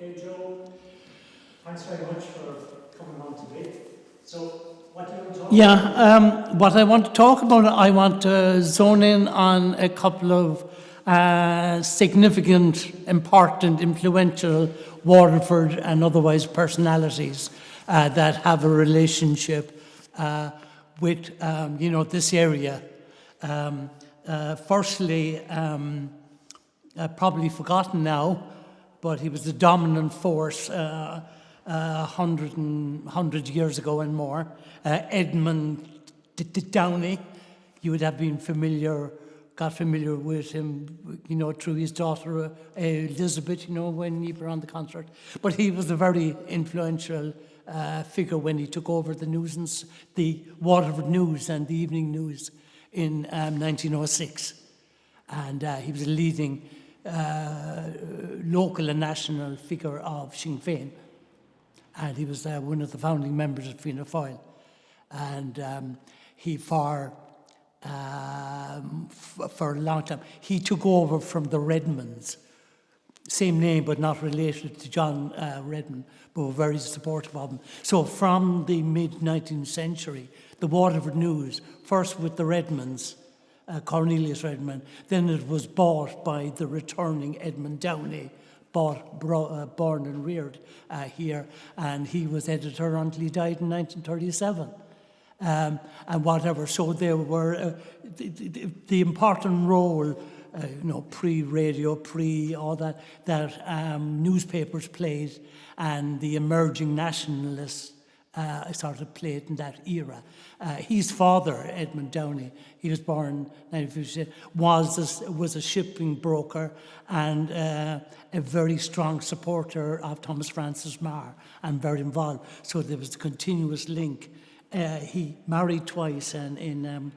Okay, Joe, thanks very much for coming on today. So, what do you want to talk about? What I want to talk about, I want to zone in on a couple of significant, important, influential Waterford and otherwise personalities that have a relationship with, this area. Firstly, probably forgotten now, but he was the dominant force 100 years ago and more. Edmund Downey, you would have been got familiar with him, through his daughter Elizabeth, when you were on the concert. But he was a very influential figure when he took over the Waterford News and the Evening News in 1906. And he was a leading local and national figure of Sinn Féin. And he was one of the founding members of Fianna Fáil. And he, for a long time, he took over from the Redmonds. Same name, but not related to John Redmond, but were very supportive of him. So from the mid-19th century, the Waterford News, first with the Redmonds, Cornelius Redmond, then it was bought by the returning Edmund Downey, born and reared here, and he was editor until he died in 1937. And whatever, so there were the important role, pre-radio, all that newspapers played, and the emerging nationalists sort of played in that era. His father, Edmund Downey, he was born in 1956, was a shipping broker and a very strong supporter of Thomas Francis Meagher and very involved. So there was a continuous link. He married twice, and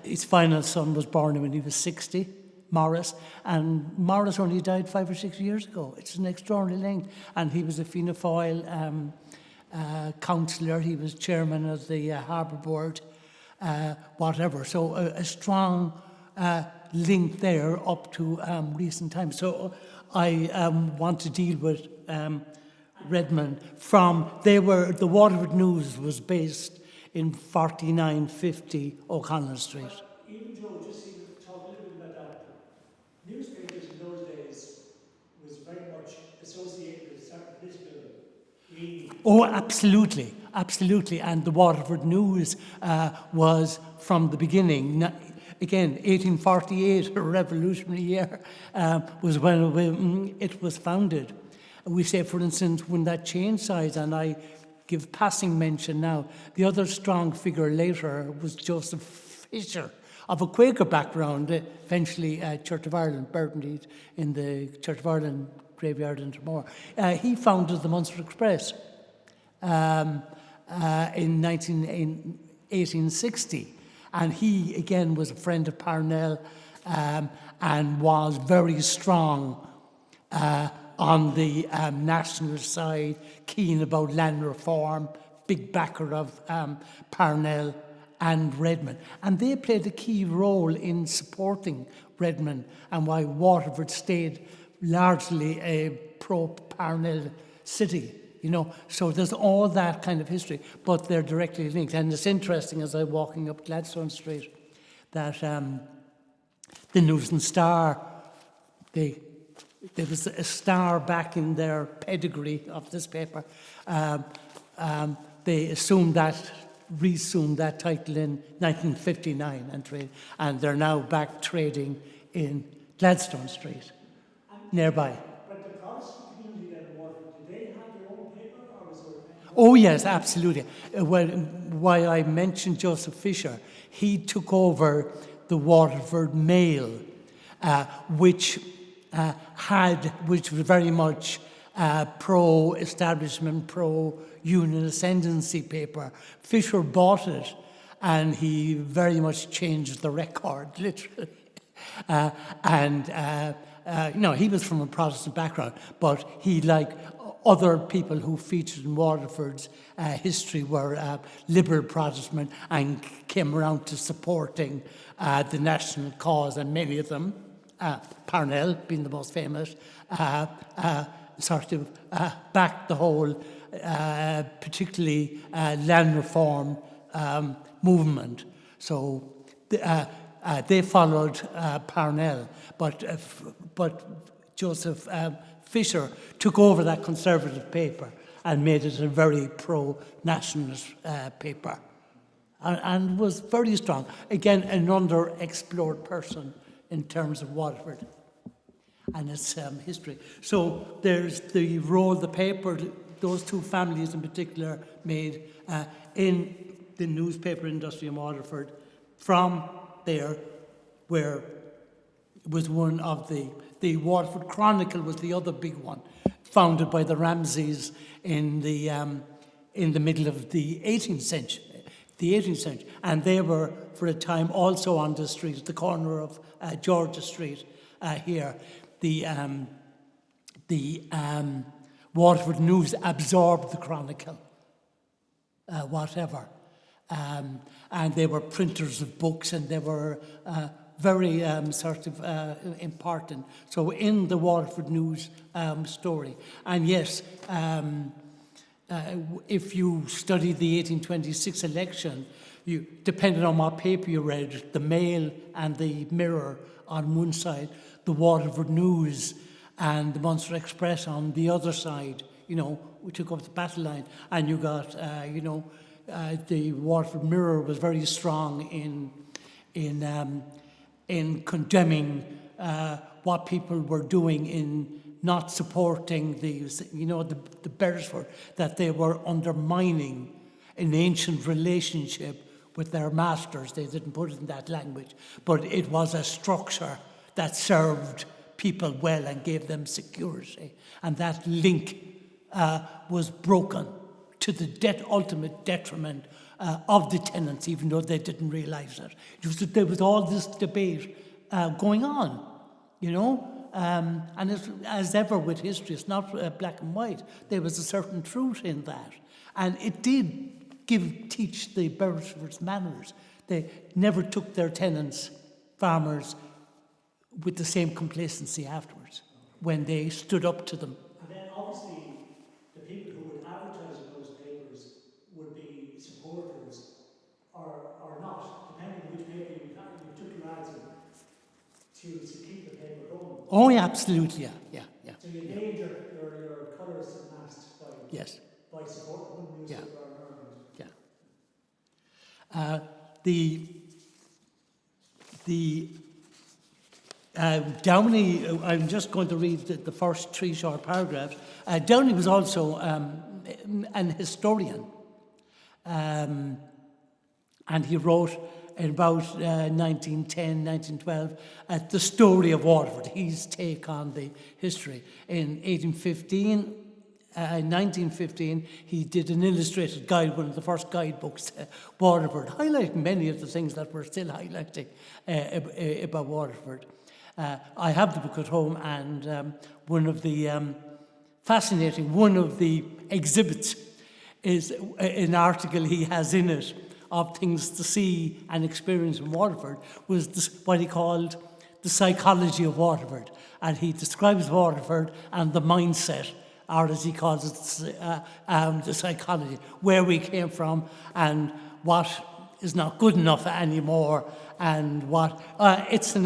his final son was born when he was 60, Morris, and Morris only died 5 or 6 years ago. It's an extraordinary link, and he was a Fianna Fáil councillor. He was chairman of the Harbour Board, whatever. So a strong link there up to recent times. So I want to deal with Redmond the Waterford News was based in 4950 O'Connell Street. Even Joe, just to talk a little bit about that. Newspapers in those days was very much associated with certain political leaning. Oh, absolutely. And the Waterford News was from the beginning. Again, 1848, a revolutionary year, was when it was founded. We say, for instance, when that changed sides, and I give passing mention now, the other strong figure later was Joseph Fisher, of a Quaker background, eventually Church of Ireland, buried in the Church of Ireland graveyard in Dromore. He founded the Munster Express in 1860, and he, again, was a friend of Parnell and was very strong on the national side, keen about land reform, big backer of Parnell and Redmond. And they played a key role in supporting Redmond and why Waterford stayed largely a pro-Parnell city, So there's all that kind of history, but they're directly linked. And it's interesting, as I'm walking up Gladstone Street, that the News and Star, there was a star back in their pedigree of this paper. They reassumed that title in 1959 and they're now back trading in Gladstone Street, nearby. But the Protestant community then in Waterford, did they have their own paper, or was there? Oh yes, absolutely. Why I mentioned Joseph Fisher, he took over the Waterford Mail, which was very much pro-establishment, pro-union ascendancy paper. Fisher bought it, and he very much changed the record, literally. He was from a Protestant background, but he, like other people who featured in Waterford's history, were liberal Protestant and came around to supporting the national cause, and many of them Parnell being the most famous, sort of backed the whole, particularly land reform movement. So they followed Parnell, but Joseph Fisher took over that conservative paper and made it a very pro-nationalist paper, and was very strong. Again, an underexplored person in terms of Waterford and its history. So there's the role the paper, those two families in particular, made in the newspaper industry in Waterford. From there, where it was one of the Waterford Chronicle was the other big one, founded by the Ramsays in the middle of the 18th century. And they were, for a time, also on the street, at the corner of Georgia Street here. The Waterford News absorbed the Chronicle, whatever. And they were printers of books, and they were very important. So in the Waterford News story. And yes, if you study the 1826 election, you, depending on what paper you read, the Mail and the Mirror on one side, the Waterford News and the Munster Express on the other side, we took up the battle line, and you got, the Waterford Mirror was very strong in condemning what people were doing in not supporting the Beresford, that they were undermining an ancient relationship with their masters. They didn't put it in that language, but it was a structure that served people well and gave them security. And that link was broken to the ultimate detriment of the tenants, even though they didn't realise it. There was all this debate going on, and as ever with history, it's not black and white. There was a certain truth in that. And it did teach the Beresfords manners. They never took their tenants, farmers, with the same complacency afterwards when they stood up to them. And then obviously the people who would advertise in those papers would be supporters or not, depending on which paper you took your ads in to keep the paper going. Oh, yeah, absolutely, yeah. So you made your colours masked by supporting one newspaper or another. Downey, I'm just going to read the first three short paragraphs. Downey was also an historian, and he wrote in about 1910, 1912, The Story of Waterford, his take on the history. In 1915, he did an illustrated guide, one of the first guidebooks to Waterford, highlighting many of the things that we're still highlighting about Waterford. I have the book at home, and one of the exhibits is an article he has in it of things to see and experience in Waterford, was what he called the psychology of Waterford. And he describes Waterford and the mindset, or as he calls it, the psychology, where we came from and what is not good enough anymore, and what it's an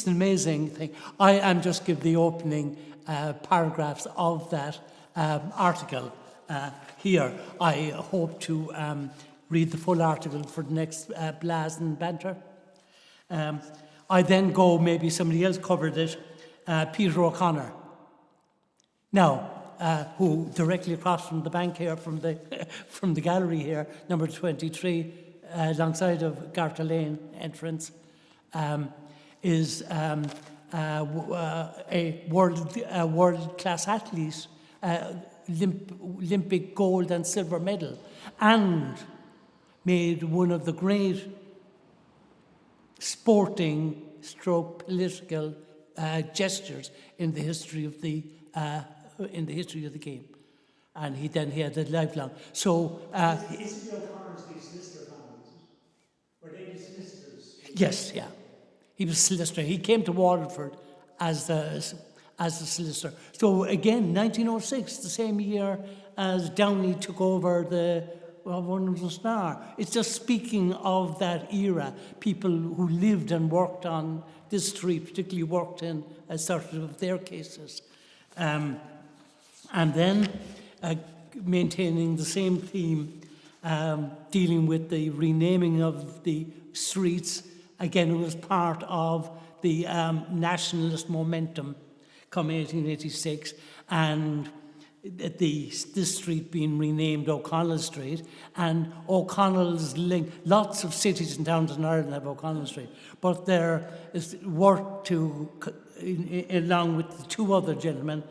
amazing thing. I am just give the opening paragraphs of that article here. I hope to read the full article for the next Blaz and Banter. I then go, maybe somebody else covered it, Peter O'Connor. Now, who directly across from the bank here, from the gallery here, number 23, alongside of Garter Lane entrance, is a world-class athlete, Olympic gold and silver medal, and made one of the great sporting stroke political gestures in the history of the game. And he had a lifelong. So is the O'Connors the solicitor family? Were they the solicitors? Yes, yeah. He was solicitor. He came to Waterford as a solicitor. So again, 1906, the same year as Downey took over the Wonderful Star. It's just speaking of that era, people who lived and worked on this street, particularly worked in sort of their cases. And then maintaining the same theme, dealing with the renaming of the streets. Again, it was part of the nationalist momentum come 1886, and this street being renamed O'Connell Street, and O'Connell's link. Lots of cities and towns in Ireland have O'Connell Street, but there is work to, along with the two other gentlemen,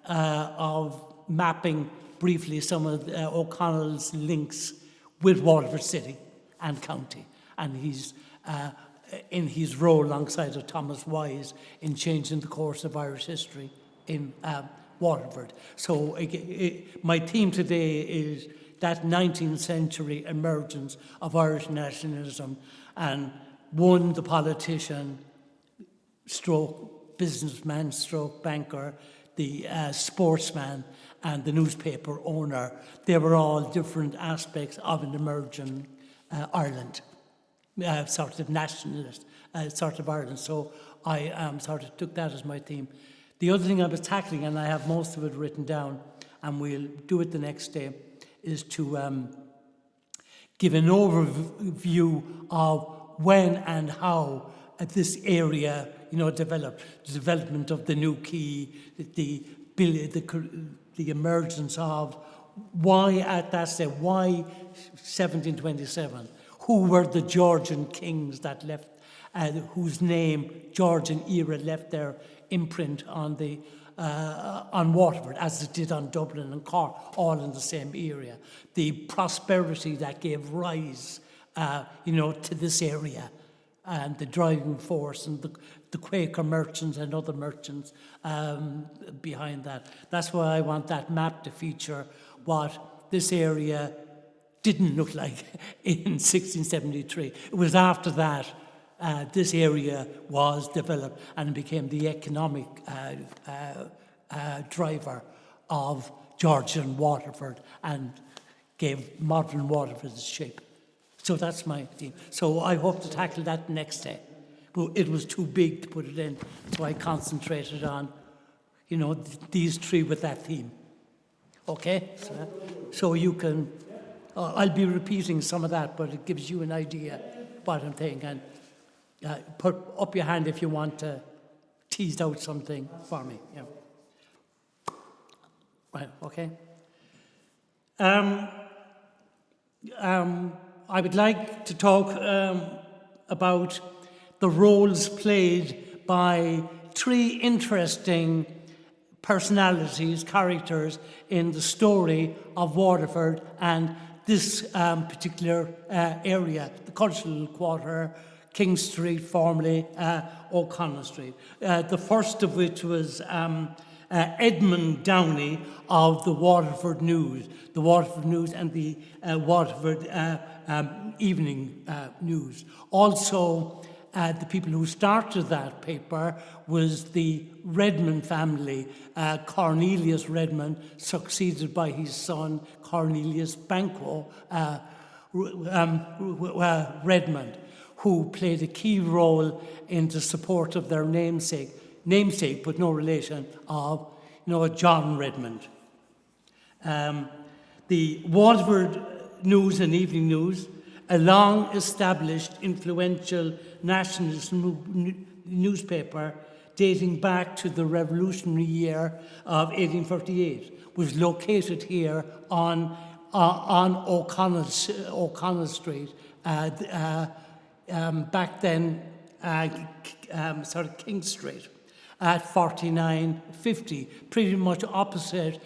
of mapping briefly some of O'Connell's links with Waterford City and County, and he's in his role alongside of Thomas Wise in changing the course of Irish history in Waterford. So my theme today is that 19th century emergence of Irish nationalism, and one, the politician, stroke businessman, stroke banker, the sportsman, and the newspaper owner. They were all different aspects of an emerging Ireland. Sort of nationalist sort of Ireland. So I sort of took that as my theme. The other thing I was tackling, and I have most of it written down, and we'll do it the next day, is to give an overview of when and how this area, developed. The development of the new quay, the emergence of why at that stage, why 1727. Who were the Georgian kings that left, whose name Georgian era left their imprint on Waterford, as it did on Dublin and Cork, all in the same area. The prosperity that gave rise, to this area, and the driving force, and the Quaker merchants and other merchants behind that. That's why I want that map to feature what this area didn't look like in 1673. It was after that this area was developed and became the economic driver of Georgian Waterford and gave modern Waterford its shape. So that's my theme. So I hope to tackle that next day. But it was too big to put it in, so I concentrated on, these three with that theme. Okay? So you can... I'll be repeating some of that, but it gives you an idea what I'm thinking. And put up your hand if you want to tease out something for me. Yeah. Right, okay. I would like to talk about the roles played by three interesting personalities, characters in the story of Waterford and this particular area, the cultural quarter, King Street, formerly O'Connell Street. The first of which was Edmund Downey of the Waterford News and the Waterford Evening News. Also, the people who started that paper was the Redmond family. Cornelius Redmond, succeeded by his son Cornelius Banquo Redmond, who played a key role in the support of their namesake but no relation of John Redmond. The Waterford News and Evening News, a long-established, influential nationalist newspaper dating back to the revolutionary year of 1848, was located here on O'Connell Street. Back then, King Street, at 4950, pretty much opposite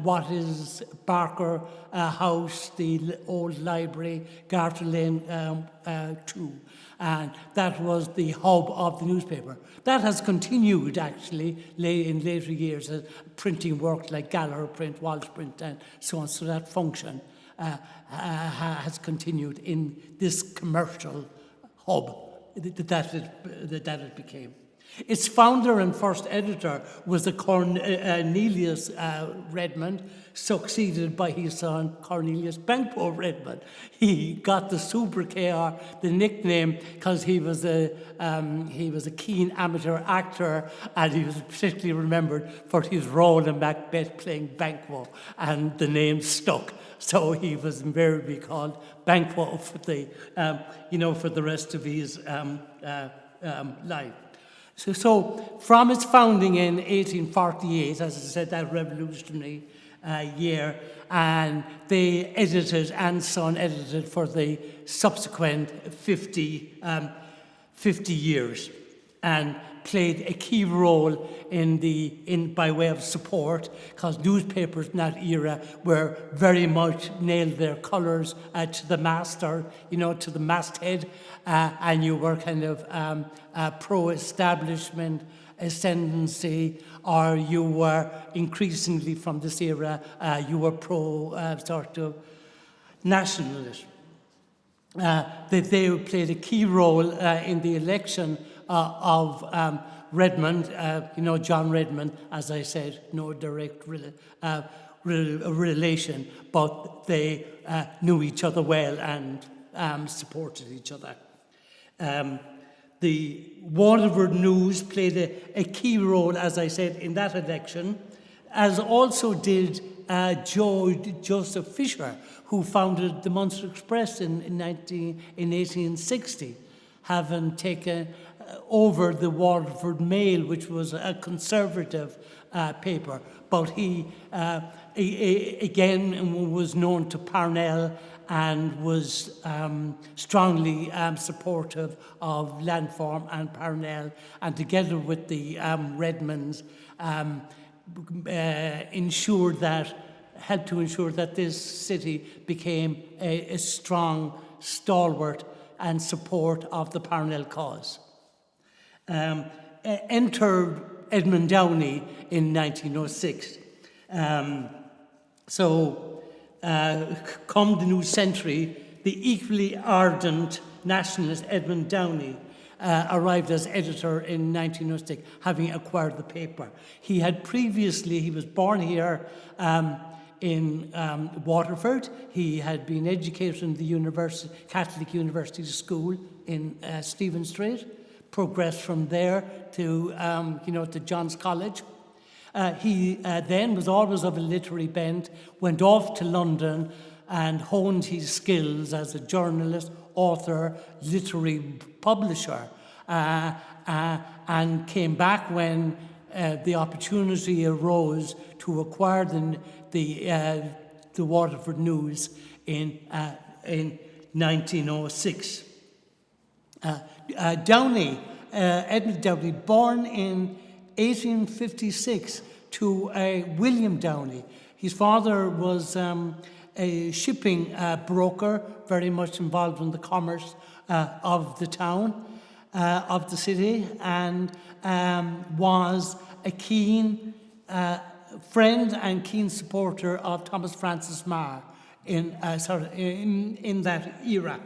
what is Barker House, the old library, Garter Lane 2. And that was the hub of the newspaper. That has continued, actually, in later years, as printing work like Gallagher Print, Walsh Print, and so on. So that function has continued in this commercial hub that it became. Its founder and first editor was the Cornelius Redmond, succeeded by his son Cornelius Banquo Redmond. He got the sobriquet, the nickname, because he was a keen amateur actor, and he was particularly remembered for his role in Macbeth playing Banquo, and the name stuck. So he was invariably called Banquo for the rest of his life. So from its founding in 1848, as I said, that revolutionary year, and they edited, and Son edited for the subsequent 50 years, and played a key role in by way of support, because newspapers in that era were very much nailed their colours to the mast, or to the masthead, and you were kind of pro-establishment ascendancy, or you were increasingly from this era you were pro sort of nationalist. They played a key role in the election of Redmond, John Redmond, as I said, no direct relation, but they knew each other well and supported each other. The Waterford News played a key role, as I said, in that election, as also did Joseph Fisher, who founded the Munster Express in 1860, having taken over the Waterford Mail, which was a conservative paper. But he again was known to Parnell and was strongly supportive of Landform and Parnell, and together with the Redmonds helped to ensure that this city became a strong stalwart and support of the Parnell cause. Entered Edmund Downey in 1906. Come the new century, the equally ardent nationalist Edmund Downey arrived as editor in 1906, having acquired the paper. He was born here in Waterford. He had been educated in the Catholic University School in Stephen Street, progressed from there to John's College. He then was always of a literary bent, went off to London and honed his skills as a journalist, author, literary publisher, and came back when the opportunity arose to acquire the Waterford News in 1906. Edmund Downey, born in 1856 to William Downey. His father was a shipping broker, very much involved in the commerce of the town, of the city, and was a keen friend and keen supporter of Thomas Francis Meagher in that era.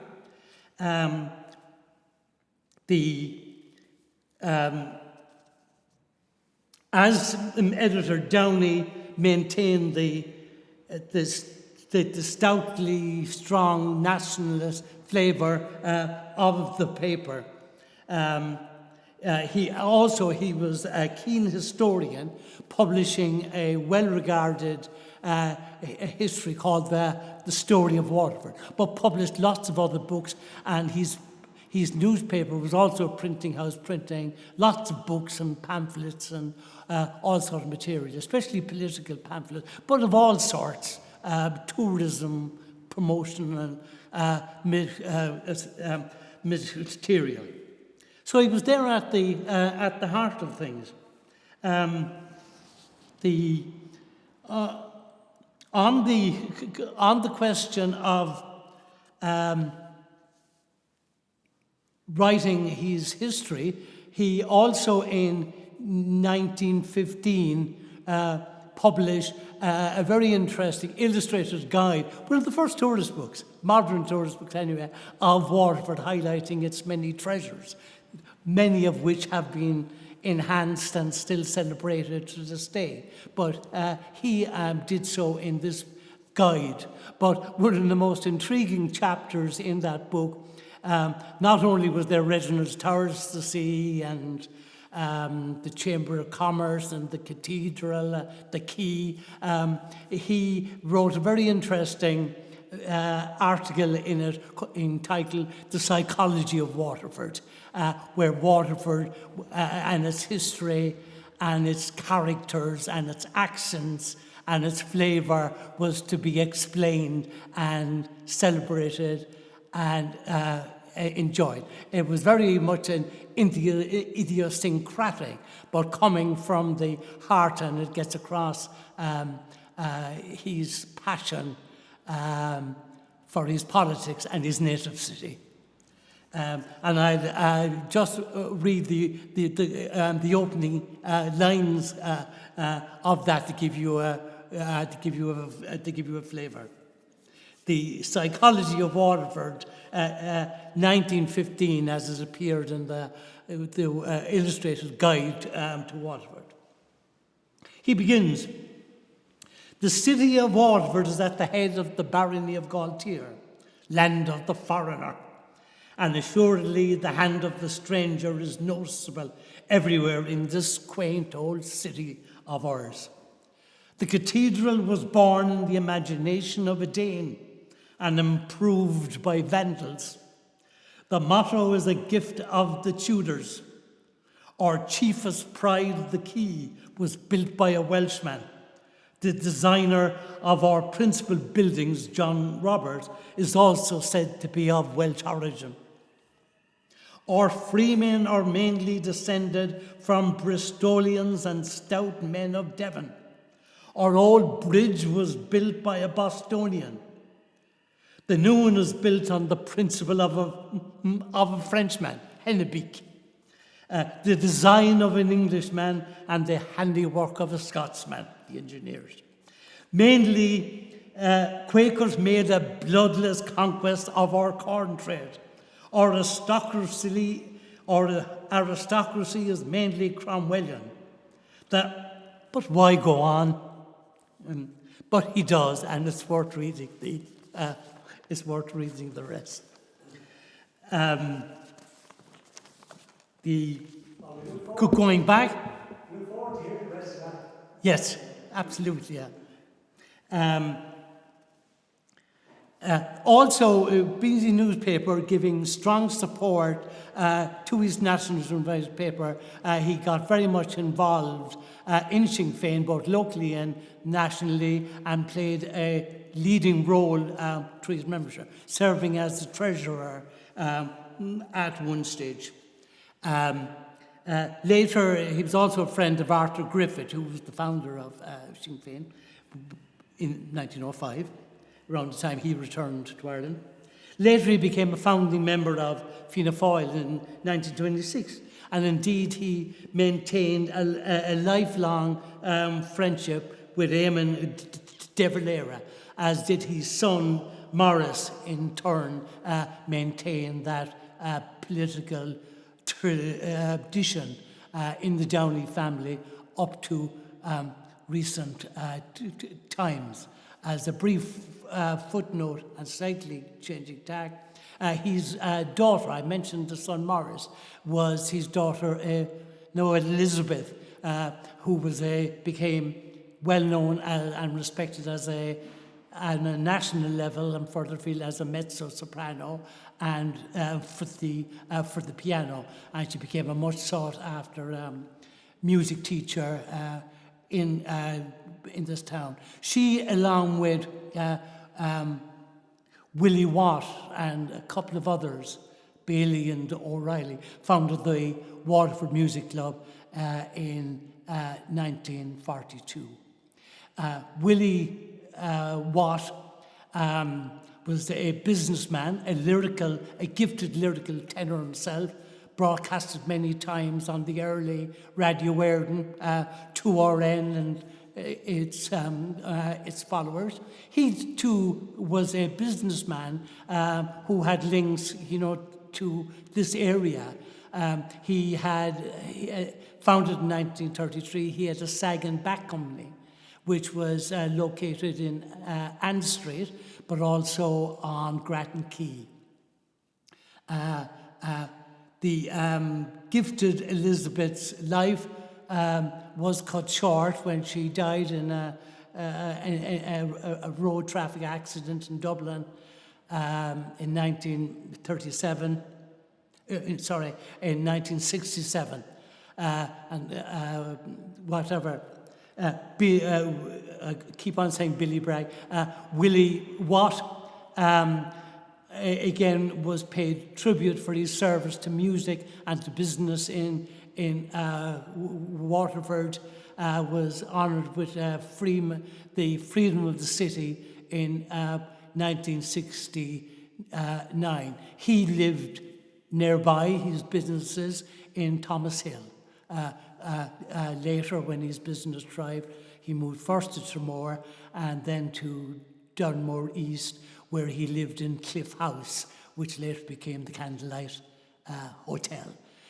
As editor, Downey maintained the stoutly strong nationalist flavour of the paper. He was a keen historian, publishing a well-regarded history called the Story of Waterford, but published lots of other books, and his newspaper was also a printing house, printing lots of books and pamphlets and all sorts of material, especially political pamphlets, but of all sorts, tourism, promotion, and material. So he was there at the heart of things. On the question of writing his history, he also in 1915 published a very interesting illustrated guide, one of the first tourist books, modern tourist books anyway, of Waterford, highlighting its many treasures, many of which have been enhanced and still celebrated to this day. But he did so in this guide. But one of the most intriguing chapters in that book, not only was there Reginald Towers to see, and the Chamber of Commerce and the Cathedral, the Quay, he wrote a very interesting article in it entitled The Psychology of Waterford, where Waterford and its history and its characters and its accents and its flavour was to be explained and celebrated and enjoyed. It was very much an idiosyncratic, but coming from the heart, and it gets across his passion for his politics and his native city. And I'll just read the opening lines of that to give you a flavour. The Psychology of Waterford, 1915, as it appeared in the illustrated guide to Waterford. He begins, "The city of Waterford is at the head of the barony of Galtier, land of the foreigner, and assuredly the hand of the stranger is noticeable everywhere in this quaint old city of ours. The cathedral was born in the imagination of a Dane and improved by Vandals. The motto is a gift of the Tudors. Our chiefest pride, the Quay, was built by a Welshman. The designer of our principal buildings, John Roberts, is also said to be of Welsh origin. Our freemen are mainly descended from Bristolians and stout men of Devon. Our old bridge was built by a Bostonian. The new one is built on the principle of a Frenchman, Hennebeek. The design of an Englishman and the handiwork of a Scotsman, the engineers. Mainly, Quakers made a bloodless conquest of our corn trade. Our aristocracy is mainly Cromwellian. But why go on? But he does, and it's worth reading the rest. Going back. Look forward to hearing the rest of that. Yes, absolutely. Yeah. Also, BBC newspaper giving strong support to his nationalism paper. He got very much involved in Sinn Féin, both locally and nationally, and played a leading role through his membership, serving as the treasurer at one stage. Later, he was also a friend of Arthur Griffith, who was the founder of Sinn Féin in 1905. Around the time he returned to Ireland. Later he became a founding member of Fianna Fáil in 1926, and indeed he maintained a lifelong friendship with Eamon de Valera, as did his son Maurice in turn maintain that political tradition in the Downey family up to recent times. As a brief footnote and slightly changing tack, his daughter, I mentioned the son Maurice, was his daughter Elizabeth, who became well known and respected as on a national level and further afield as a mezzo soprano and for the piano, and she became a much sought after music teacher in this town. She, along with Willie Watt and a couple of others, Bailey and O'Reilly, founded the Waterford Music Club in 1942. Willie Watt was a businessman, a gifted lyrical tenor himself, broadcasted many times on the early Radio Éireann, 2RN and its followers. He too was a businessman who had links, to this area. He founded in 1933. He had a sag and back company, which was located in Ann Street, but also on Grattan Quay. The gifted Elizabeth's life was cut short when she died in a road traffic accident in Dublin in 1967. In 1967, and whatever. I keep on saying Billy Bragg. Willie Watt again was paid tribute for his service to music and to business in Waterford. Was honoured with the freedom of the city in 1969. He lived nearby his businesses in Thomas Hill. Later, when his business thrived, he moved first to Tramore and then to Dunmore East, where he lived in Cliff House, which later became the Candlelight Hotel.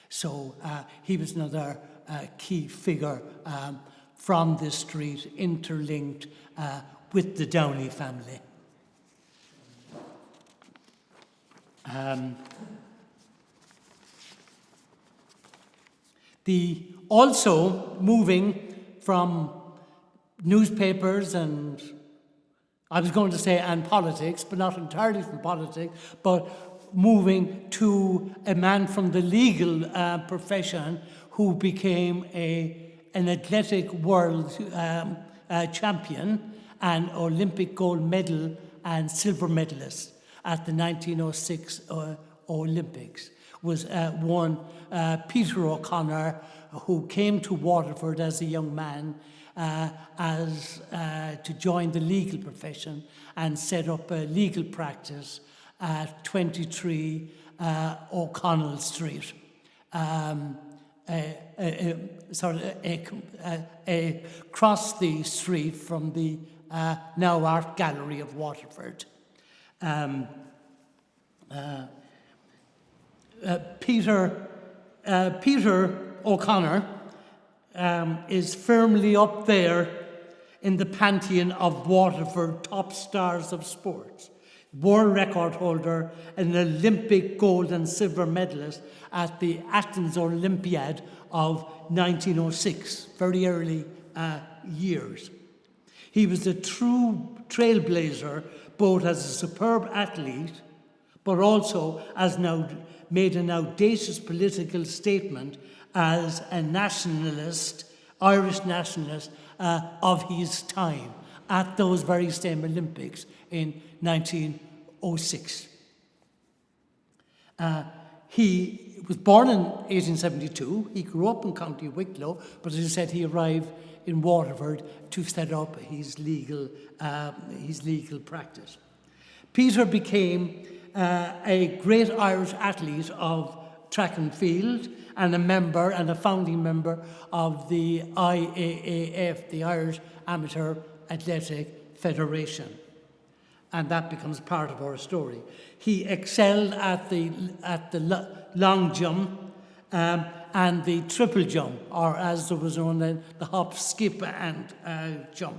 So he was another key figure from this street, interlinked with the Downey family. Also moving from newspapers and, I was going to say, and politics, but not entirely from politics, but moving to a man from the legal profession who became an athletic world champion, an Olympic gold medal and silver medalist at the 1906 Olympics, was one Peter O'Connor, who came to Waterford as a young man to join the legal profession and set up a legal practice at 23 O'Connell Street. Across the street from the now Art Gallery of Waterford. Peter O'Connor is firmly up there in the pantheon of Waterford top stars of sports. World record holder, an Olympic gold and silver medalist at the Athens Olympiad of 1906, very early years. He was a true trailblazer, both as a superb athlete, but also as now made an audacious political statement as a nationalist, Irish nationalist of his time at those very same Olympics in 1906. He was born in 1872. He grew up in County Wicklow, but as I said, he arrived in Waterford to set up his legal practice. Peter became a great Irish athlete of track and field and a founding member of the IAAF, the Irish Amateur Athletic Federation. And that becomes part of our story. He excelled at the long jump and the triple jump, or as it was known then, the hop, skip, and jump.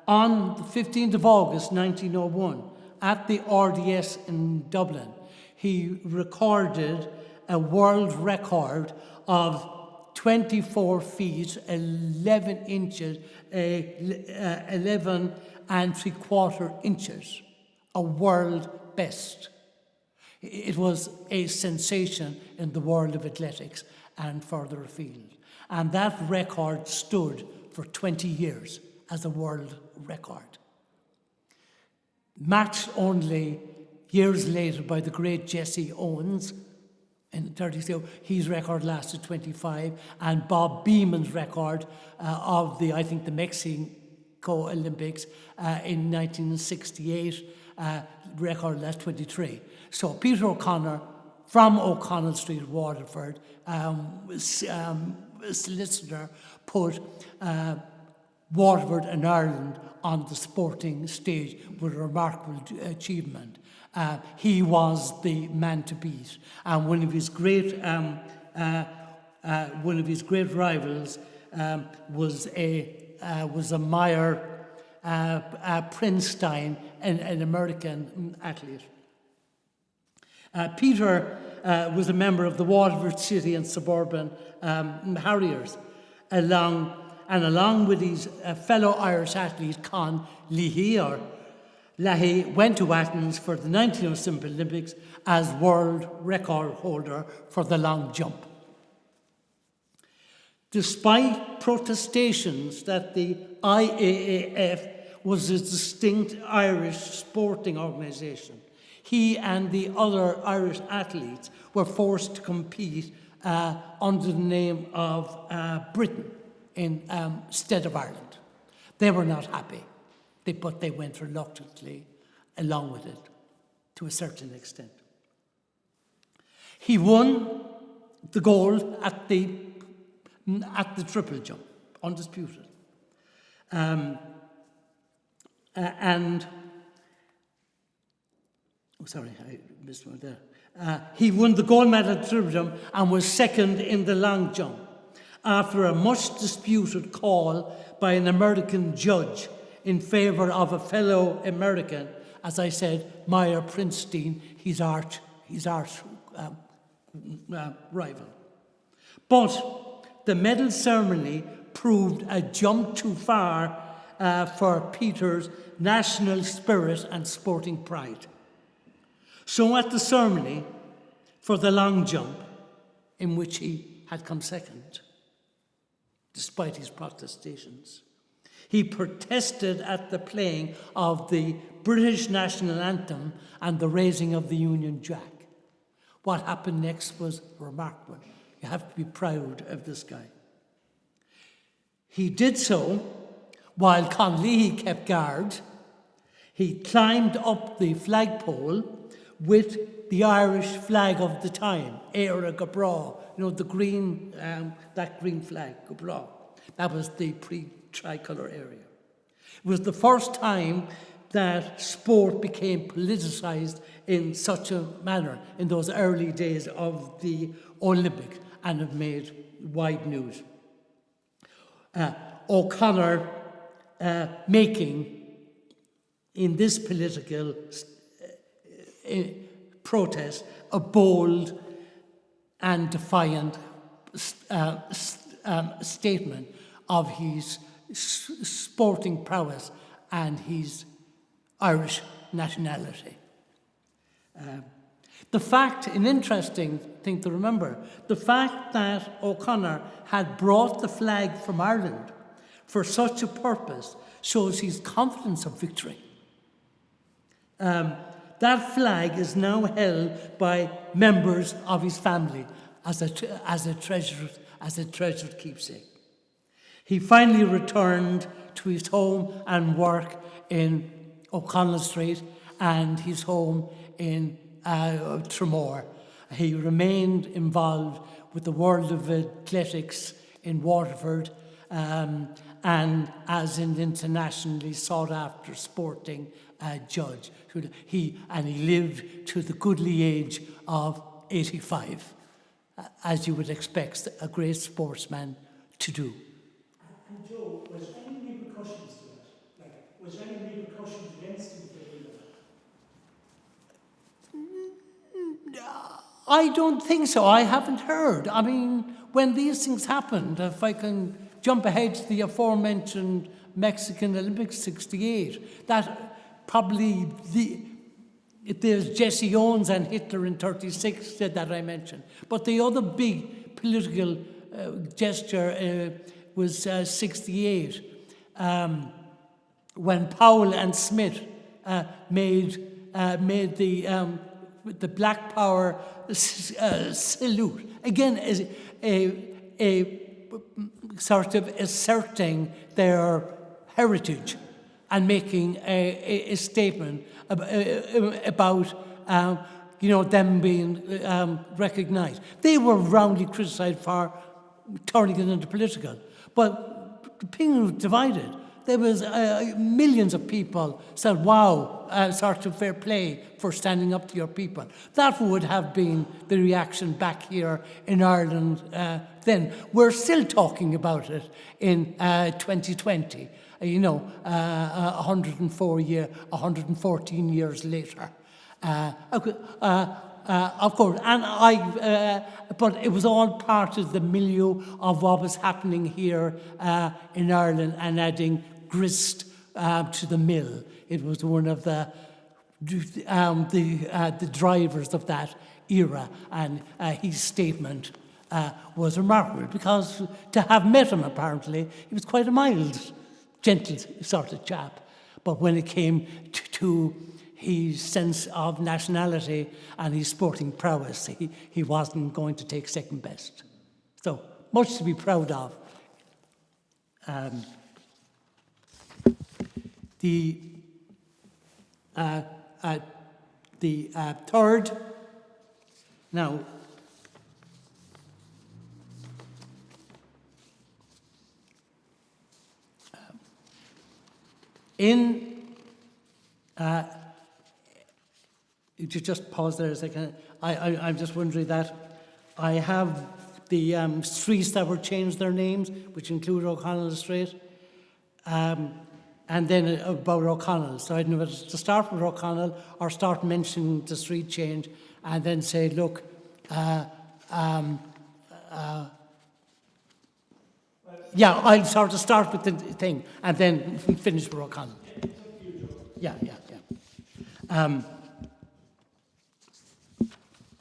On the 15th of August 1901, at the RDS in Dublin, he recorded a world record of 24 feet, 11 inches, 11 and 3/4 inches, a world best. It was a sensation in the world of athletics and further afield. And that record stood for 20 years as a world record. Matched only years later by the great Jesse Owens in 32, his record lasted 25, and Bob Beeman's record of the Mexico Olympics in 1968 record lasted 23. So Peter O'Connor from O'Connell Street, Waterford. A solicitor put Waterford and Ireland on the sporting stage with a remarkable achievement. He was the man to beat, and one of his great rivals was a Meyer Prinstein, an American athlete. Peter was a member of the Waterford City and Suburban Harriers, along with his fellow Irish athlete Con Leahy went to Athens for the 1907 Olympics as world record holder for the long jump. Despite protestations that the IAAF was a distinct Irish sporting organisation, he and the other Irish athletes were forced to compete under the name of Britain instead of Ireland. They were not happy, but they went reluctantly along with it to a certain extent. He won the gold at the triple jump, undisputed. I missed one there. He won the gold medal at triple jump and was second in the long jump after a much disputed call by an American judge in favour of a fellow American, as I said, Meyer Prinstein, his arch rival. But the medal ceremony proved a jump too far for Peter's national spirit and sporting pride. So at the ceremony for the long jump, in which he had come second, despite his protestations, he protested at the playing of the British national anthem and the raising of the Union Jack. What happened next was remarkable. You have to be proud of this guy. He did so while Con Leahy kept guard. He climbed up the flagpole with the Irish flag of the time, Éire go Bragh, the green, that green flag, go Bragh. That was the pre-tricolour area. It was the first time that sport became politicised in such a manner in those early days of the Olympics, and have made wide news. O'Connor making, in this political protest, a bold and defiant statement of his sporting prowess and his Irish nationality. The fact, an interesting thing to remember, the fact that O'Connor had brought the flag from Ireland for such a purpose shows his confidence of victory. That flag is now held by members of his family as a treasured keepsake. He finally returned to his home and work in O'Connell Street and his home in Tramore. He remained involved with the world of athletics in Waterford and as an internationally sought-after sporting judge. He lived to the goodly age of 85, as you would expect a great sportsman to do. And Joe, was there any repercussions to that? Was there any repercussions against him for doing that? I don't think so. I haven't heard. I mean, when these things happened, if I can jump ahead to the aforementioned Mexican Olympics 68, that probably there's Jesse Owens and Hitler in 36 that I mentioned. But the other big political gesture was 68, when Powell and Smith made the Black Power salute, again as a sort of asserting their heritage and making a statement about them being recognised. They were roundly criticised for turning it into political. But the thing was divided. There was millions of people said, wow, sort of fair play for standing up to your people. That would have been the reaction back here in Ireland then. We're still talking about it in 2020, 114 years later. Of course, but it was all part of the milieu of what was happening here in Ireland and adding grist to the mill. It was one of the drivers of that era, and his statement was remarkable because to have met him, apparently, he was quite a mild, gentle sort of chap. But when it came to his sense of nationality and his sporting prowess, he wasn't going to take second best. So, much to be proud of. The third, now, you just pause there a second. I'm just wondering that I have the streets that were changed their names, which include O'Connell Street, and then about O'Connell. So I don't know whether to start with O'Connell or start mentioning the street change and then say, look, yeah, I'll sort of start with the thing and then finish with O'Connell. Yeah.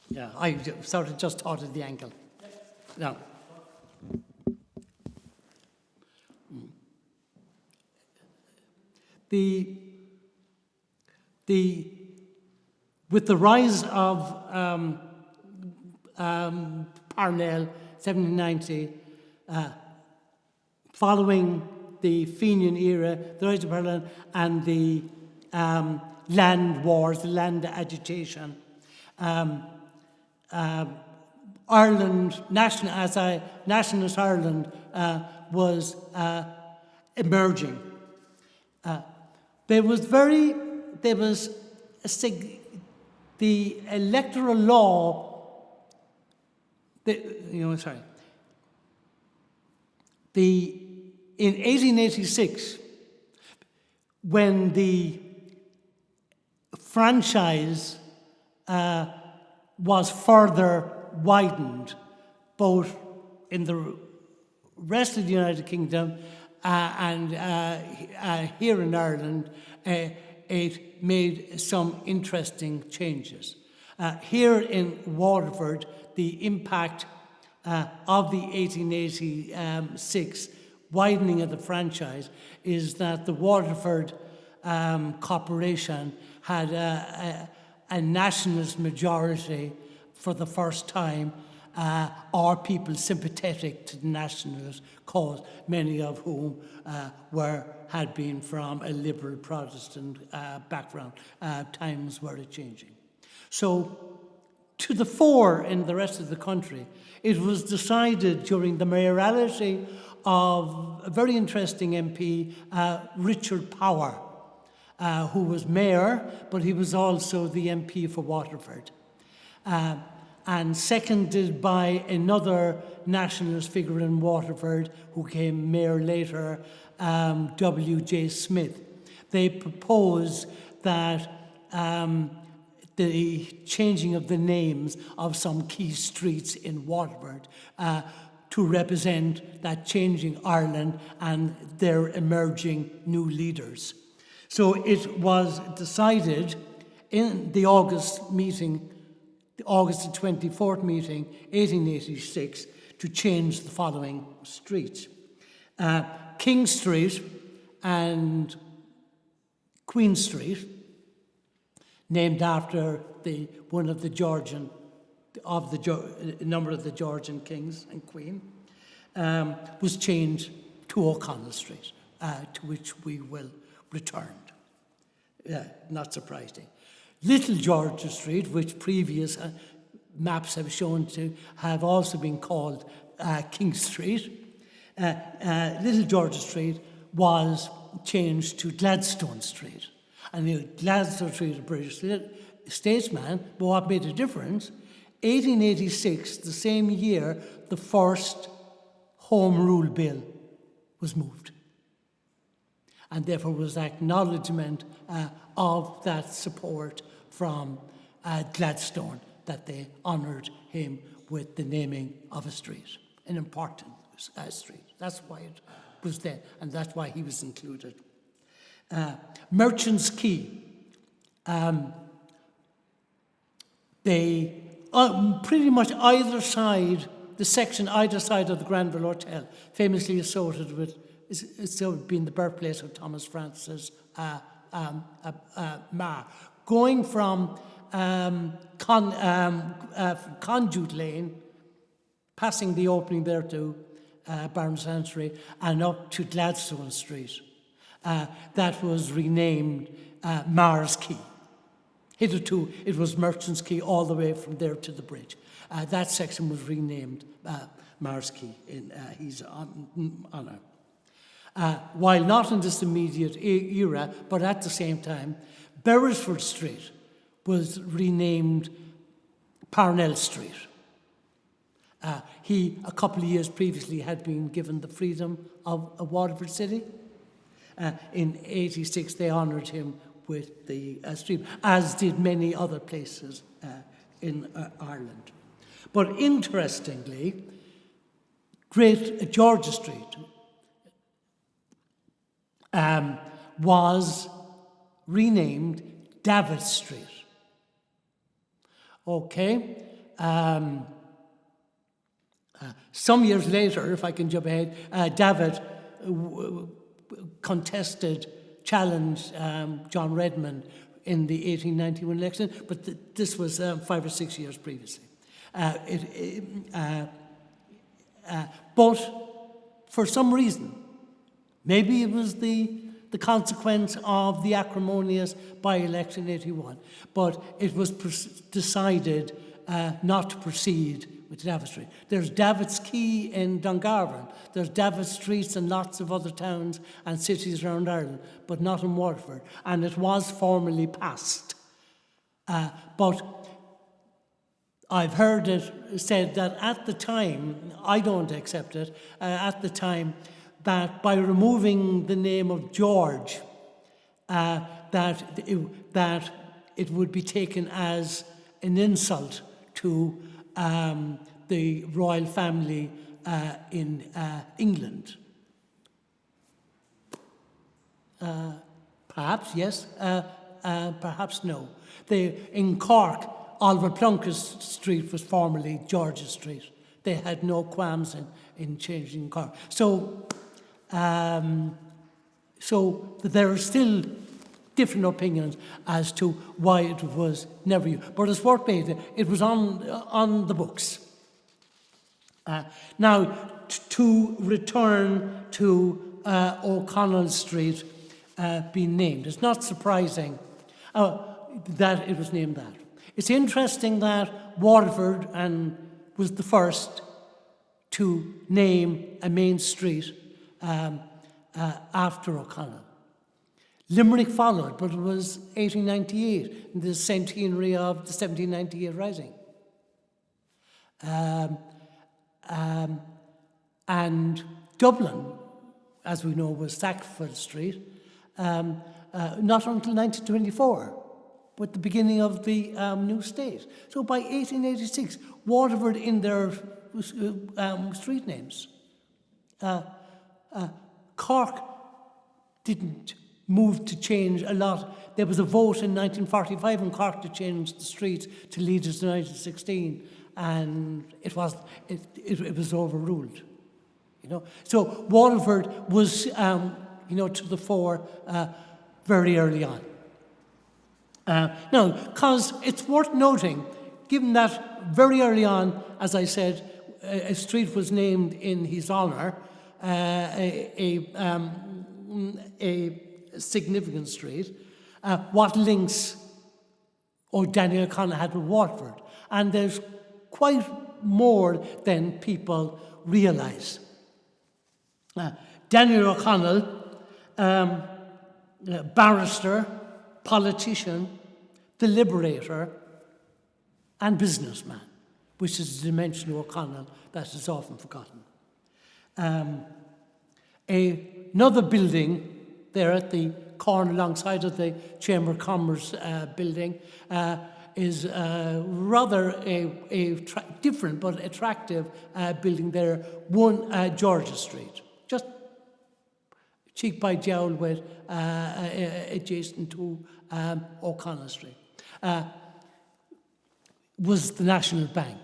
Yeah, I sort of just thought of the angle. No. With the rise of Parnell, 1790, following the Fenian era, the rise of Parnell and the land wars, the land agitation, Ireland, nationalist Ireland was emerging. The electoral law, in 1886, when the franchise was further widened, both in the rest of the United Kingdom and here in Ireland, it made some interesting changes. Here in Waterford, the impact of the 1886 widening of the franchise is that the Waterford Corporation had a nationalist majority for the first time, or people sympathetic to the nationalist cause, many of whom had been from a liberal Protestant background. Times were changing. So, to the fore in the rest of the country, it was decided during the mayoralty of a very interesting MP, Richard Power, who was mayor, but he was also the MP for Waterford. And seconded by another nationalist figure in Waterford who came mayor later, W.J. Smith. They proposed that the changing of the names of some key streets in Waterford to represent that changing Ireland and their emerging new leaders. So it was decided in the August meeting, the August 24th meeting, 1886, to change the following streets. King Street and Queen Street, named after one of the Georgian, a number of the Georgian kings and queen, was changed to O'Connell Street, to which we will return. Not surprising. Little Georgia Street, which previous maps have shown to have also been called King Street, Little Georgia Street was changed to Gladstone Street. And Gladstone Street, a British statesman, but what made a difference, 1886, the same year, the first Home Rule Bill was moved. And therefore was acknowledgement of that support from Gladstone, that they honoured him with the naming of a street, an important street. That's why it was there, and that's why he was included. Merchants Quay. They pretty much either side, the section either side of the Granville Hotel, famously associated with, it's been the birthplace of Thomas Francis Marr. Going from Conduit Lane, passing the opening there to Barnstown Street, and up to Gladstone Street. That was renamed Marr's Quay. Hitherto, it was Merchants Quay all the way from there to the bridge. That section was renamed Marr's Quay in his honour. While not in this immediate era, but at the same time, Beresford Street was renamed Parnell Street. He, a couple of years previously, had been given the freedom of Waterford City. In 86, they honoured him with the street, as did many other places in Ireland. But interestingly, Great Georgia Street was renamed David Street. Okay. Some years later, if I can jump ahead, David challenged John Redmond in the 1891 election, but this was 5 or 6 years previously. But for some reason, maybe it was the consequence of the acrimonious by-election in 81, but it was decided not to proceed with David Street. There's David's Quay in Dungarvan. There's David Streets in lots of other towns and cities around Ireland, but not in Waterford. And it was formally passed. But I've heard it said that at the time, I don't accept it, at the time, that by removing the name of George, that it would be taken as an insult to the royal family in England. Perhaps yes, perhaps no. In Cork, Oliver Plunkett's Street was formerly George's Street. They had no qualms in changing Cork. So there are still different opinions as to why it was never used. But it's worth beating. It was on the books. Now, to return to O'Connell Street being named, it's not surprising that it was named that. It's interesting that Waterford was the first to name a main street after O'Connell. Limerick followed, but it was 1898, the centenary of the 1798 Rising. And Dublin, as we know, was Sackville Street, not until 1924, with the beginning of the new state. So by 1886, Waterford in their street names. Cork didn't move to change a lot. There was a vote in 1945 in Cork to change the streets to Leaders in 1916, and it was overruled. So Waterford was to the fore very early on. Now, because it's worth noting, given that very early on, as I said, a street was named in his honour, a significant street. What links Daniel O'Connell had with Waterford. And there's quite more than people realise. Daniel O'Connell, barrister, politician, deliberator, and businessman, which is a dimension of O'Connell that is often forgotten. Another building there at the corner alongside of the Chamber of Commerce building is rather a different but attractive building there, 1 Georgia Street, just cheek by jowl with adjacent to O'Connell Street, was the National Bank.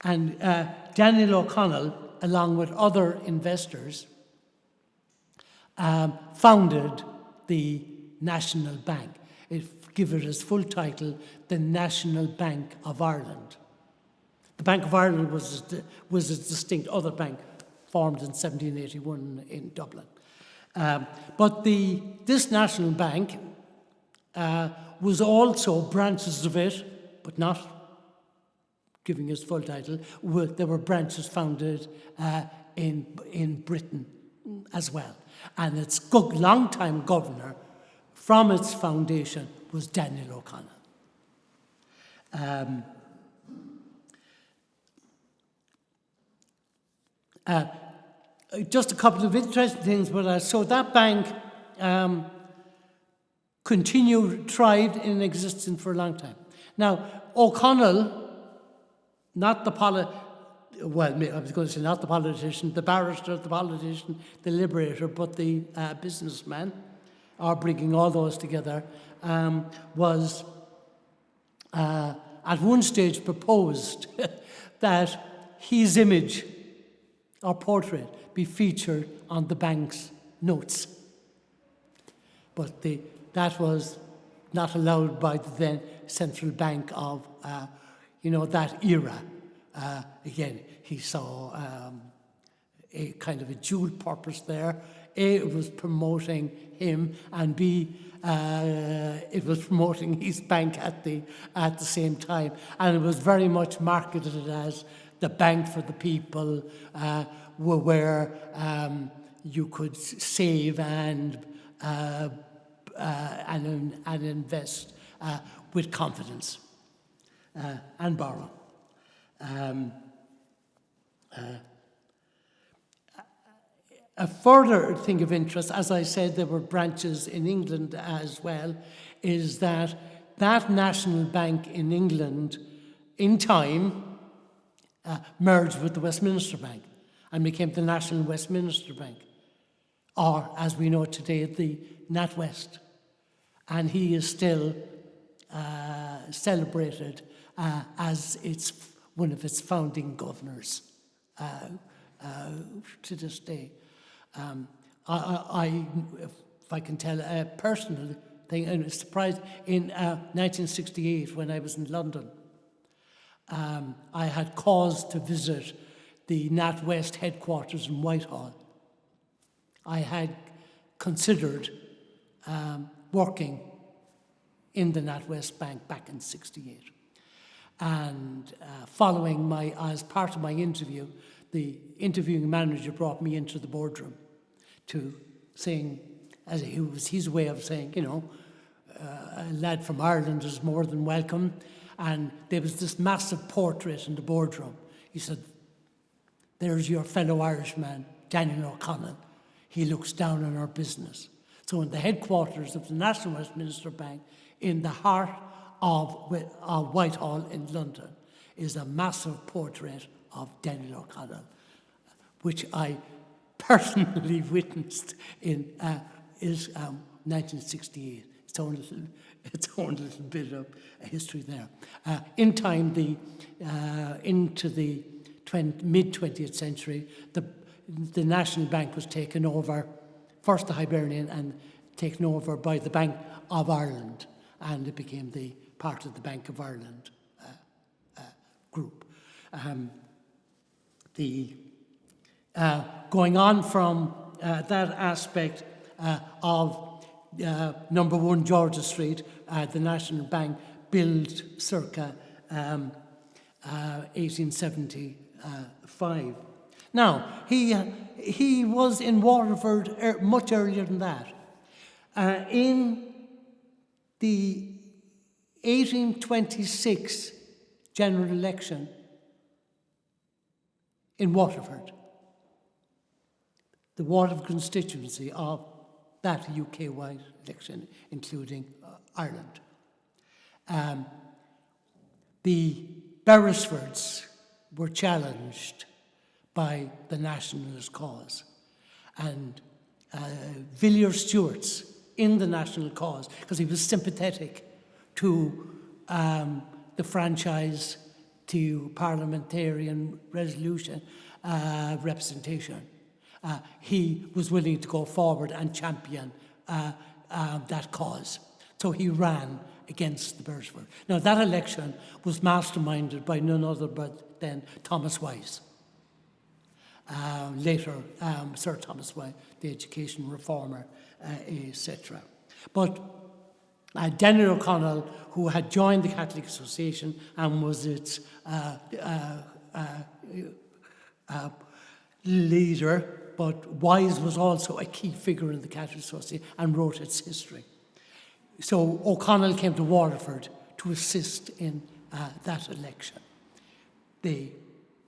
And Daniel O'Connell, along with other investors, founded the National Bank. Give it its full title, the National Bank of Ireland. The Bank of Ireland was a distinct other bank formed in 1781 in Dublin. But this National Bank was also branches of it, but not giving its full title. There were branches founded in Britain as well. And its long-time governor from its foundation was Daniel O'Connell. Just a couple of interesting things, but so that bank thrived in existence for a long time. Now, O'Connell, not the politician, the barrister, the politician, the liberator, but the businessman, or bringing all those together, was at one stage proposed that his image or portrait be featured on the bank's notes. But that was not allowed by the then central bank of, that era. Again, he saw a kind of a dual purpose there. A, it was promoting him, and B, it was promoting his bank at the same time. And it was very much marketed as the bank for the people, where you could save and invest with confidence and borrow. A further thing of interest, as I said, there were branches in England as well, is that National Bank in England, in time, merged with the Westminster Bank and became the National Westminster Bank, or, as we know today, the NatWest. And he is still celebrated as one of its founding governors to this day. If I can tell a personal thing, and was surprised, in 1968 when I was in London, I had cause to visit the NatWest headquarters in Whitehall. I had considered working in the NatWest Bank back in '68. And as part of my interview, the interviewing manager brought me into the boardroom to saying, as it was his way of saying, a lad from Ireland is more than welcome. And there was this massive portrait in the boardroom. He said, "There's your fellow Irishman, Daniel O'Connell. He looks down on our business." So in the headquarters of the National Westminster Bank, in the heart of Whitehall in London, is a massive portrait of Daniel O'Connell, which I personally witnessed in 1968. Its own little bit of history there. In time, into the mid-20th century, the National Bank was taken over, first the Hibernian, and taken over by the Bank of Ireland, and it became the part of the Bank of Ireland group. Going on from that aspect of number 1 Georgia Street, the National Bank built circa 1875. Now, he was in Waterford much earlier than that. In the 1826 general election in Waterford, the Waterford constituency of that UK-wide election, including Ireland, the Beresfords were challenged by the nationalist cause, and Villiers Stewart's in the national cause because he was sympathetic to the franchise, to parliamentarian resolution representation. He was willing to go forward and champion that cause. So he ran against the Beresford. Now, that election was masterminded by none other but then Thomas Wise. Later, Sir Thomas Wise, the education reformer, etc. But Daniel O'Connell, who had joined the Catholic Association and was its leader, but Wise was also a key figure in the Catholic Association and wrote its history. So O'Connell came to Waterford to assist in that election. They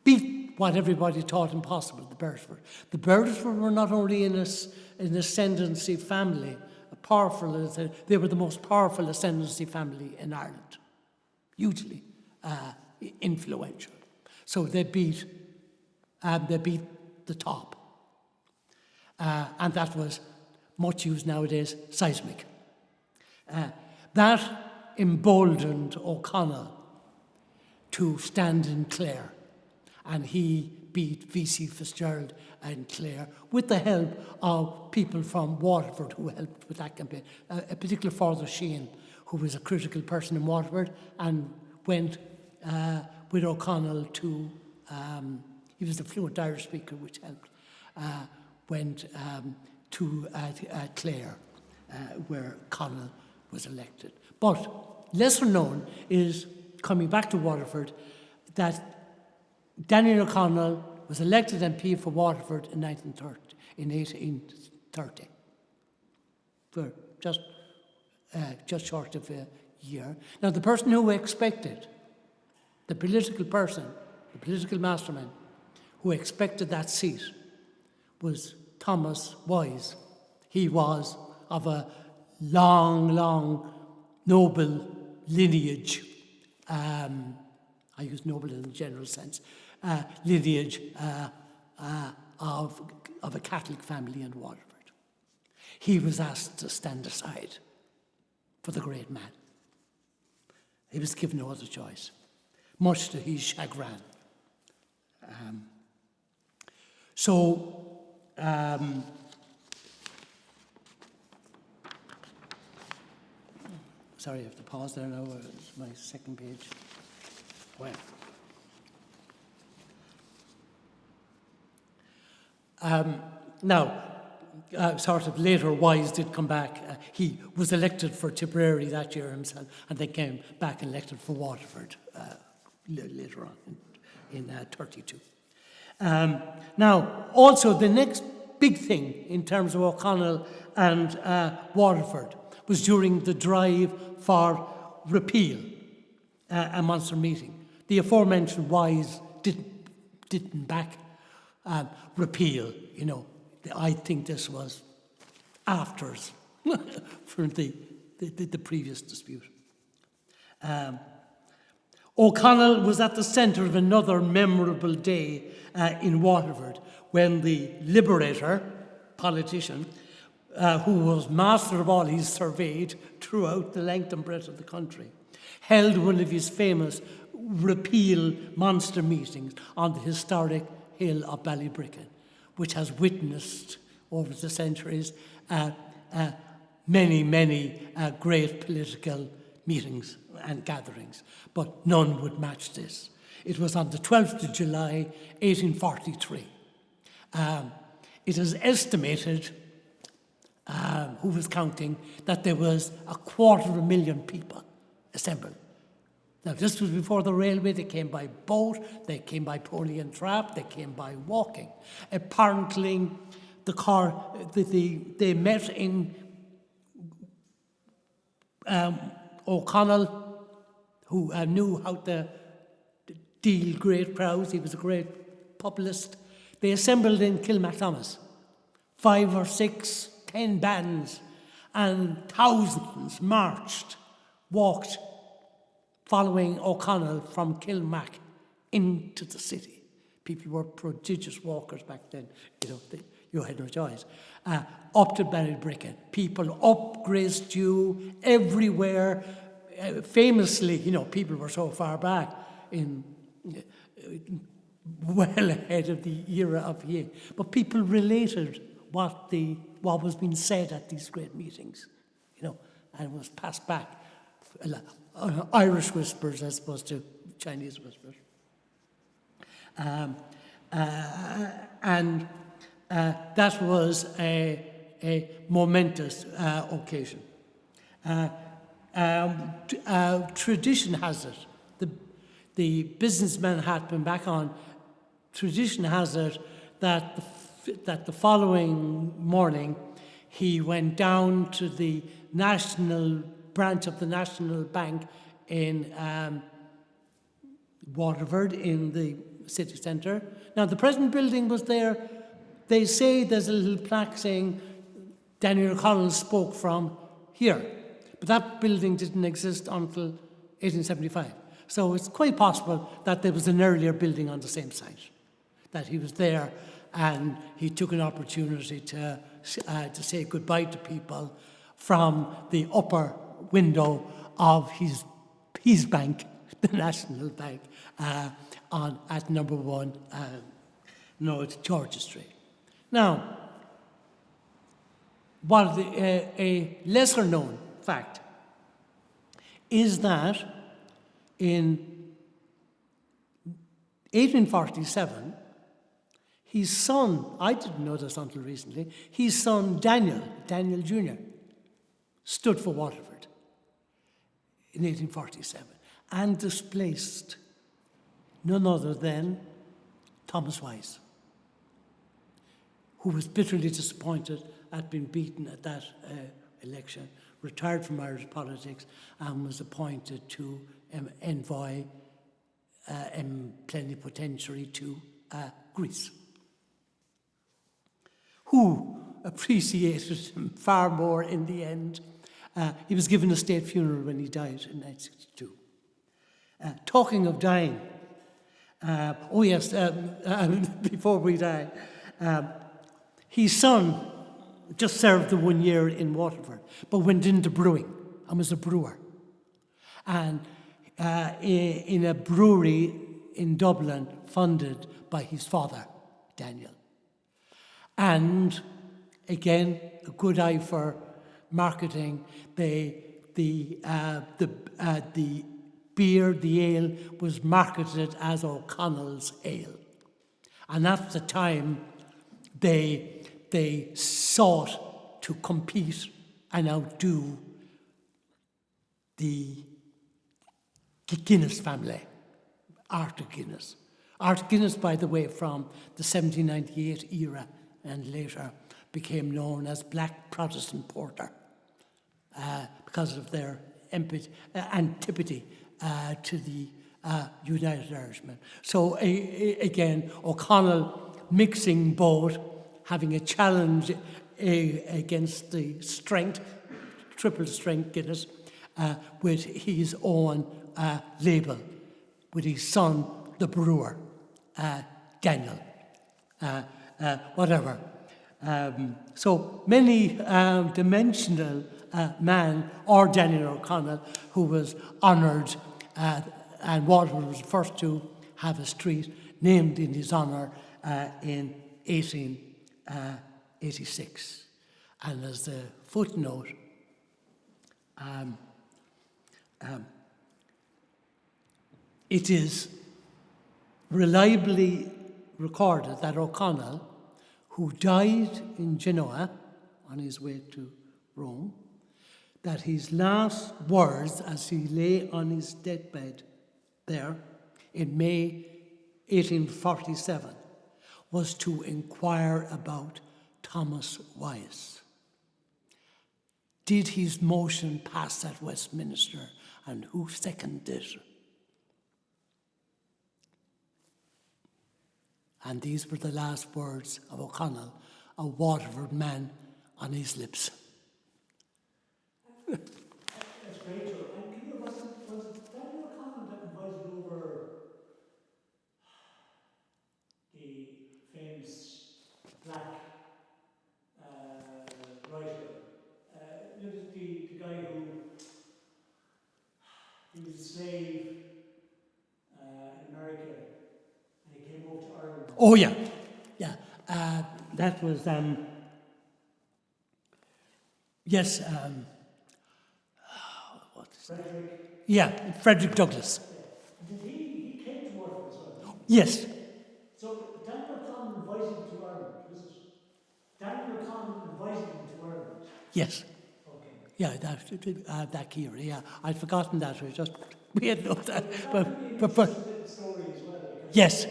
beat what everybody thought impossible, the Beresford. The Beresford were not only an ascendancy family, they were the most powerful ascendancy family in Ireland, hugely influential. So they beat the top. And that was much used nowadays, seismic. That emboldened O'Connell to stand in Clare, and he beat V.C. Fitzgerald and Clare with the help of people from Waterford who helped with that campaign. A particular Father Sheehan, who was a critical person in Waterford, and went with O'Connell to, he was a fluent Irish speaker, which helped, went to Clare, where Connell was elected. But lesser known is, coming back to Waterford, that Daniel O'Connell was elected MP for Waterford in 1830, for just short of a year. Now, the person who expected, the political person, the political mastermind, who expected that seat was Thomas Wise. He was of a long, noble lineage. I use noble in the general sense. Lineage of a Catholic family in Waterford. He was asked to stand aside for the great man. He was given no other choice, much to his chagrin. Sorry, I have to pause there now. It's my second page. Well. Sort of later, Wise did come back. He was elected for Tipperary that year himself, and then came back and elected for Waterford later on in 32. Now, also the next big thing in terms of O'Connell and Waterford was during the drive for repeal, a Munster meeting. The aforementioned Wise didn't back repeal, you know. I think this was afters for the previous dispute. O'Connell was at the centre of another memorable day in Waterford when the Liberator politician, who was master of all he's surveyed throughout the length and breadth of the country, held one of his famous repeal monster meetings on the historic hill of Ballybricken, which has witnessed over the centuries many great political meetings and gatherings, but none would match this. It was on the 12th of July, 1843. It is estimated, who was counting, that there was 250,000 people assembled Now, this was before the railway. They came by boat, they came by pulley and trap, they came by walking. Apparently, they met in O'Connell, who knew how to deal great crowds. He was a great populist. They assembled in Kilmacthomas, 5 or 6, 10 bands, and thousands marched, walked, following O'Connell from Kilmac into the city. People were prodigious walkers back then. You had no choice. Up to Ballybricken, people up Gracedew, everywhere. Famously, people were so far back well ahead of the era of Ye. But people related what was being said at these great meetings, and it was passed back. Irish whispers as opposed to Chinese whispers. And that was a momentous occasion. Tradition has it, the businessman had been back on, tradition has it that the following morning he went down to the national branch of the National Bank in Waterford in the city centre. Now, the present building was there. They say there's a little plaque saying Daniel O'Connell spoke from here. But that building didn't exist until 1875. So it's quite possible that there was an earlier building on the same site, that he was there and he took an opportunity to say goodbye to people from the upper window of his bank, the National Bank, at number 1 North George Street. Now, a lesser known fact is that in 1847, his son, I didn't know this until recently, his son Daniel Jr., stood for Waterford in 1847 and displaced none other than Thomas Wise, who was bitterly disappointed at being beaten at that election, retired from Irish politics and was appointed to envoy plenipotentiary to Greece, who appreciated him far more in the end. He was given a state funeral when he died in 1962. Talking of dying, before we die, his son just served the 1 year in Waterford, but went into brewing and was a brewer. And in a brewery in Dublin, funded by his father, Daniel. And again, a good eye for marketing. The beer, the ale, was marketed as O'Connell's Ale. And at the time, they sought to compete and outdo the Guinness family, Arthur Guinness. Arthur Guinness, by the way, from the 1798 era and later became known as Black Protestant Porter because of their antipathy to the United Irishmen. So again, O'Connell mixing both, having a challenge against the triple strength Guinness, with his own label, with his son, the brewer, Daniel, whatever. So many dimensional man, or Daniel O'Connell, who was honoured, and Waterford was the first to have a street named in his honour in 1886. And as the footnote, it is reliably recorded that O'Connell, who died in Genoa on his way to Rome, that his last words as he lay on his deathbed there in May 1847 was to inquire about Thomas Wyse. Did his motion pass at Westminster, and who seconded it? And these were the last words of O'Connell, a Waterford man on his lips. That's great, Joe. And can you, was it Daniel O'Connell that invited over the famous black writer? The guy who he was a slave in America, and he came over to Ireland. Oh yeah. That was yes. What is Frederick. Yeah, Frederick Douglass. Yeah. Did he came to Waterford as well? Yes. So Daniel O'Connell invited him to Ireland, was it? Daniel O'Connell invited him to Ireland. Yes. Okay. Yeah, that year. Yeah, I'd forgotten that. We had known that, but Story as well. yes.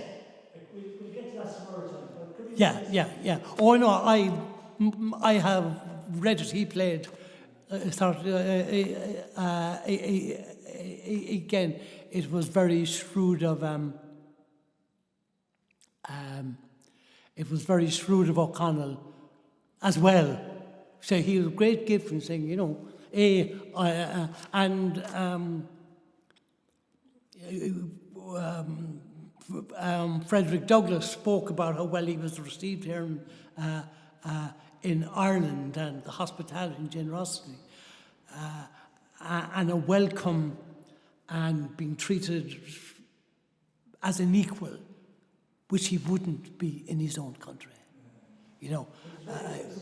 We'll get to that some other time. But could we Yeah. Oh no, I have read it. He played. Again, it was very shrewd of it was very shrewd of O'Connell as well. So he was a great gift in saying, Frederick Douglass spoke about how well he was received here in Ireland, and the hospitality and generosity, and a welcome and being treated as an equal, which he wouldn't be in his own country.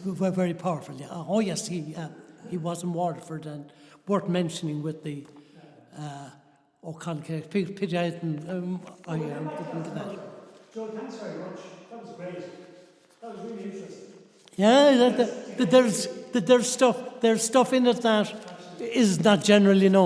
Very powerful. Yeah. Oh yes, he was in Waterford, and worth mentioning with the O'Connell case. Pity I didn't think of that. Joe, thanks very much. That was great. That was really interesting. Yeah, there's stuff in it that is not generally known.